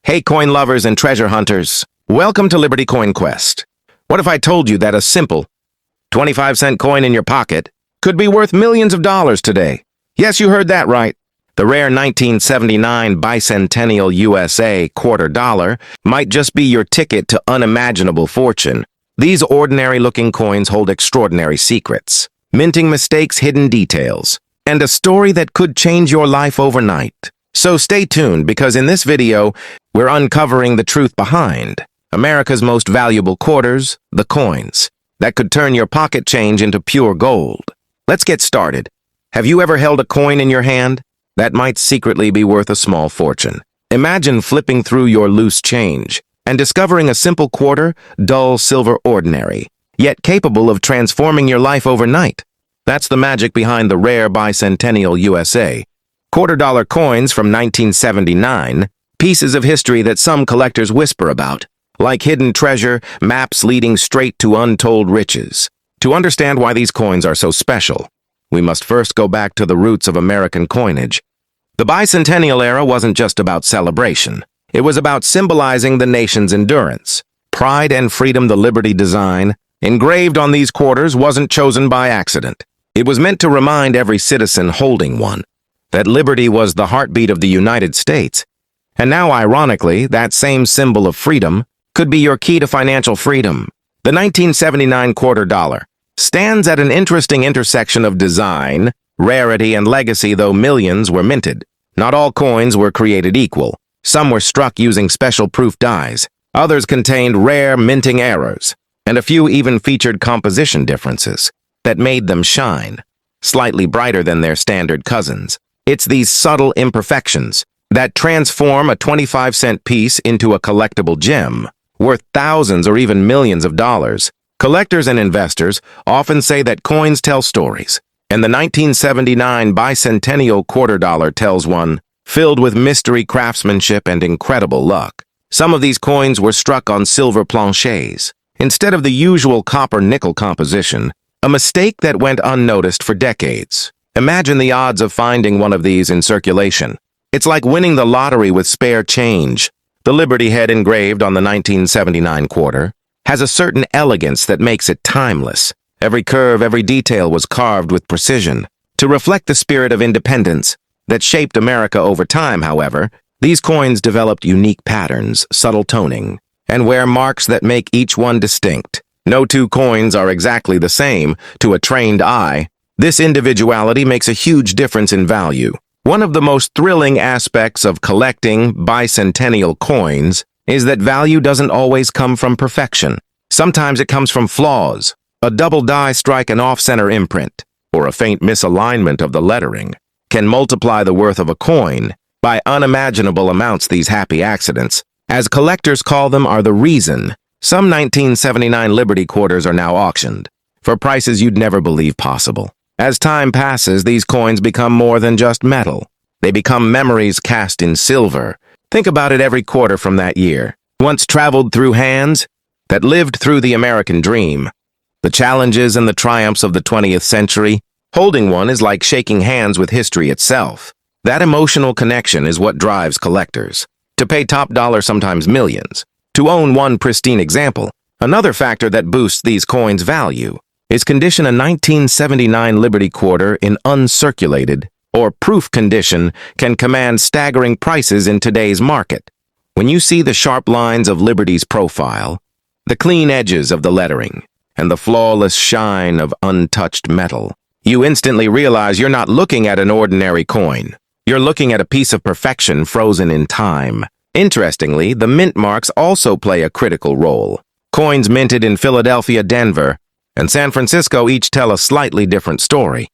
Hey coin lovers and treasure hunters, welcome to Liberty Coin Quest. What if I told you that a simple 25-cent coin in your pocket could be worth millions of dollars today? Yes, you heard that right. The rare 1979 Bicentennial USA quarter dollar might just be your ticket to unimaginable fortune. These ordinary-looking coins hold extraordinary secrets, minting mistakes, hidden details, and a story that could change your life overnight. So stay tuned, because in this video, we're uncovering the truth behind America's most valuable quarters, the coins, that could turn your pocket change into pure gold. Let's get started. Have you ever held a coin in your hand that might secretly be worth a small fortune? Imagine flipping through your loose change and discovering a simple quarter, dull silver ordinary, yet capable of transforming your life overnight. That's the magic behind the rare Bicentennial USA quarter-dollar coins from 1979, pieces of history that some collectors whisper about, like hidden treasure, maps leading straight to untold riches. To understand why these coins are so special, we must first go back to the roots of American coinage. The Bicentennial era wasn't just about celebration. It was about symbolizing the nation's endurance. Pride and freedom. The Liberty design, engraved on these quarters, wasn't chosen by accident. It was meant to remind every citizen holding one that liberty was the heartbeat of the United States. And now, ironically, that same symbol of freedom could be your key to financial freedom. The 1979 quarter dollar stands at an interesting intersection of design, rarity, and legacy. Though millions were minted, not all coins were created equal. Some were struck using special proof dies, others contained rare minting errors, and a few even featured composition differences that made them shine slightly brighter than their standard cousins. It's these subtle imperfections that transform a 25-cent piece into a collectible gem worth thousands or even millions of dollars. Collectors and investors often say that coins tell stories, and the 1979 Bicentennial quarter dollar tells one filled with mystery, craftsmanship, and incredible luck. Some of these coins were struck on silver planchets instead of the usual copper-nickel composition, a mistake that went unnoticed for decades. Imagine the odds of finding one of these in circulation. It's like winning the lottery with spare change. The Liberty head engraved on the 1979 quarter has a certain elegance that makes it timeless. Every curve, every detail was carved with precision to reflect the spirit of independence that shaped America over time. However, these coins developed unique patterns, subtle toning, and wear marks that make each one distinct. No two coins are exactly the same to a trained eye. This individuality makes a huge difference in value. One of the most thrilling aspects of collecting bicentennial coins is that value doesn't always come from perfection. Sometimes it comes from flaws. A double die strike, an off-center imprint, or a faint misalignment of the lettering can multiply the worth of a coin by unimaginable amounts. These happy accidents, as collectors call them, are the reason some 1979 Liberty quarters are now auctioned for prices you'd never believe possible. As time passes, these coins become more than just metal. They become memories cast in silver. Think about it, every quarter from that year once traveled through hands that lived through the American dream, the challenges and the triumphs of the 20th century. Holding one is like shaking hands with history itself. That emotional connection is what drives collectors to pay top dollar, sometimes millions, to own one pristine example. Another factor that boosts these coins' value is condition. A 1979 Liberty quarter in uncirculated or proof condition can command staggering prices in today's market. When you see the sharp lines of Liberty's profile, the clean edges of the lettering, and the flawless shine of untouched metal, you instantly realize you're not looking at an ordinary coin. You're looking at a piece of perfection frozen in time. Interestingly, the mint marks also play a critical role. Coins minted in Philadelphia, Denver, and San Francisco each tell a slightly different story.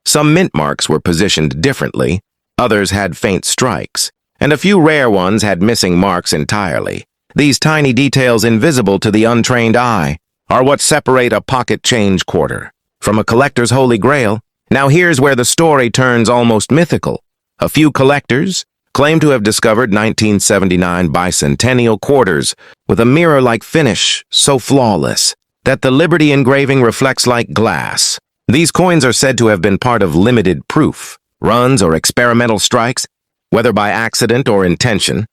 Some mint marks were positioned differently, others had faint strikes, and a few rare ones had missing marks entirely. These tiny details, invisible to the untrained eye, are what separate a pocket change quarter from a collector's holy grail. Now here's where the story turns almost mythical. A few collectors claim to have discovered 1979 Bicentennial quarters with a mirror-like finish so flawless that the Liberty engraving reflects like glass. These coins are said to have been part of limited proof runs or experimental strikes, whether by accident or intention.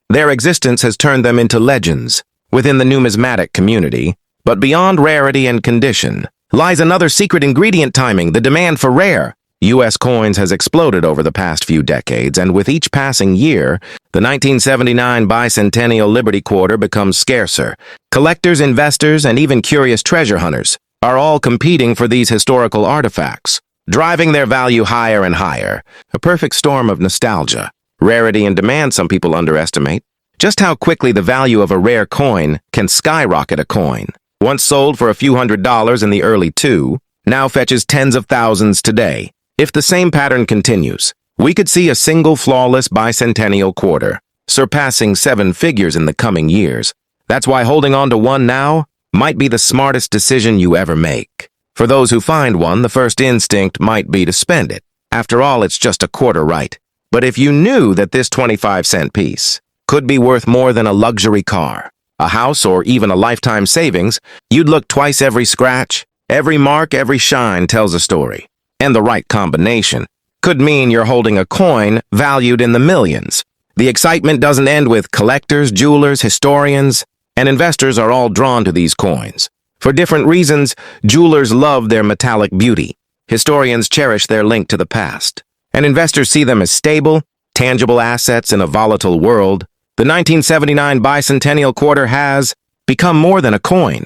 Their existence has turned them into legends within the numismatic community, but beyond rarity and condition lies another secret ingredient: timing. The demand for rare U.S. coins has exploded over the past few decades, and with each passing year, the 1979 bicentennial Liberty Quarter becomes scarcer. Collectors, investors, and even curious treasure hunters are all competing for these historical artifacts, driving their value higher and higher. A perfect storm of nostalgia, rarity, and demand. Some people underestimate just how quickly the value of a rare coin can skyrocket. A coin once sold for a few $100s in the early 2000s now fetches tens of thousands today. If the same pattern continues, we could see a single flawless bicentennial quarter surpassing seven figures in the coming years. That's why holding on to one now might be the smartest decision you ever make. For those who find one, the first instinct might be to spend it. After all, it's just a quarter, right? But if you knew that this 25-cent piece could be worth more than a luxury car, a house, or even a lifetime savings, you'd look twice. Every scratch, every mark, every shine tells a story. And the right combination could mean you're holding a coin valued in the millions. The excitement doesn't end with collectors, jewelers, historians, and investors are all drawn to these coins. For different reasons, jewelers love their metallic beauty. Historians cherish their link to the past. And investors see them as stable, tangible assets in a volatile world. The 1979 bicentennial quarter has become more than a coin.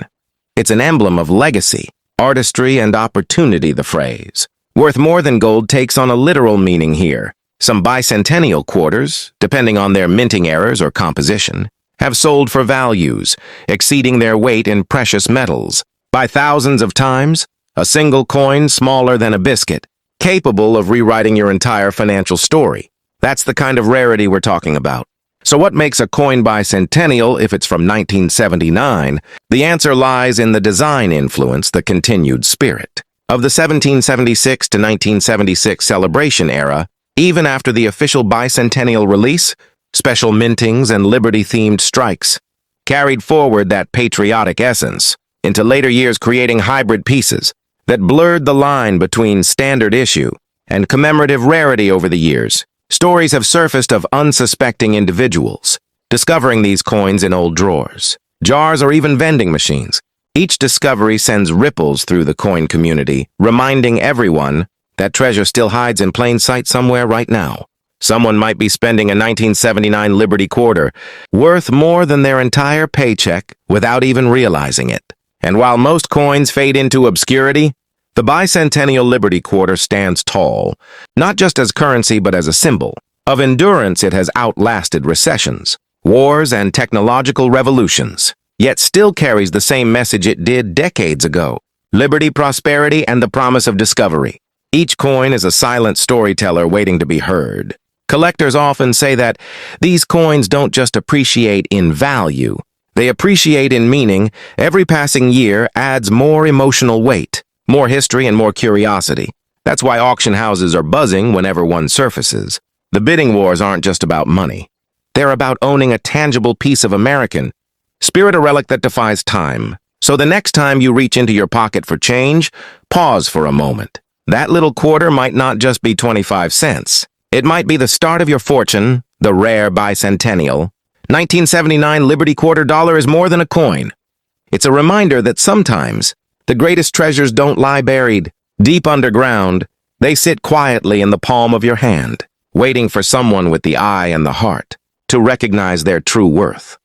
It's an emblem of legacy, artistry, and opportunity. The phrase "worth more than gold" takes on a literal meaning here. Some bicentennial quarters, depending on their minting errors or composition, have sold for values exceeding their weight in precious metals by thousands of times. A single coin smaller than a biscuit, capable of rewriting your entire financial story. That's the kind of rarity we're talking about. So what makes a coin bicentennial if it's from 1979? The answer lies in the design influence, the continued spirit of the 1776 to 1976 celebration era. Even after the official bicentennial release, special mintings and Liberty-themed strikes carried forward that patriotic essence into later years, creating hybrid pieces that blurred the line between standard issue and commemorative rarity. Over the years, stories have surfaced of unsuspecting individuals discovering these coins in old drawers, jars, or even vending machines. Each discovery sends ripples through the coin community, reminding everyone that treasure still hides in plain sight somewhere right now. Someone might be spending a 1979 Liberty Quarter worth more than their entire paycheck without even realizing it. And while most coins fade into obscurity, the bicentennial Liberty Quarter stands tall, not just as currency but as a symbol of endurance. It has outlasted recessions, wars, and technological revolutions, yet still carries the same message it did decades ago: liberty, prosperity, and the promise of discovery. Each coin is a silent storyteller waiting to be heard. Collectors often say that these coins don't just appreciate in value, they appreciate in meaning. Every passing year adds more emotional weight, more history, and more curiosity. That's why auction houses are buzzing whenever one surfaces. The bidding wars aren't just about money. They're about owning a tangible piece of American spirit, a relic that defies time. So the next time you reach into your pocket for change, pause for a moment. That little quarter might not just be 25 cents. It might be the start of your fortune. The rare bicentennial 1979 Liberty Quarter dollar is more than a coin. It's a reminder that sometimes the greatest treasures don't lie buried deep underground. They sit quietly in the palm of your hand, waiting for someone with the eye and the heart to recognize their true worth.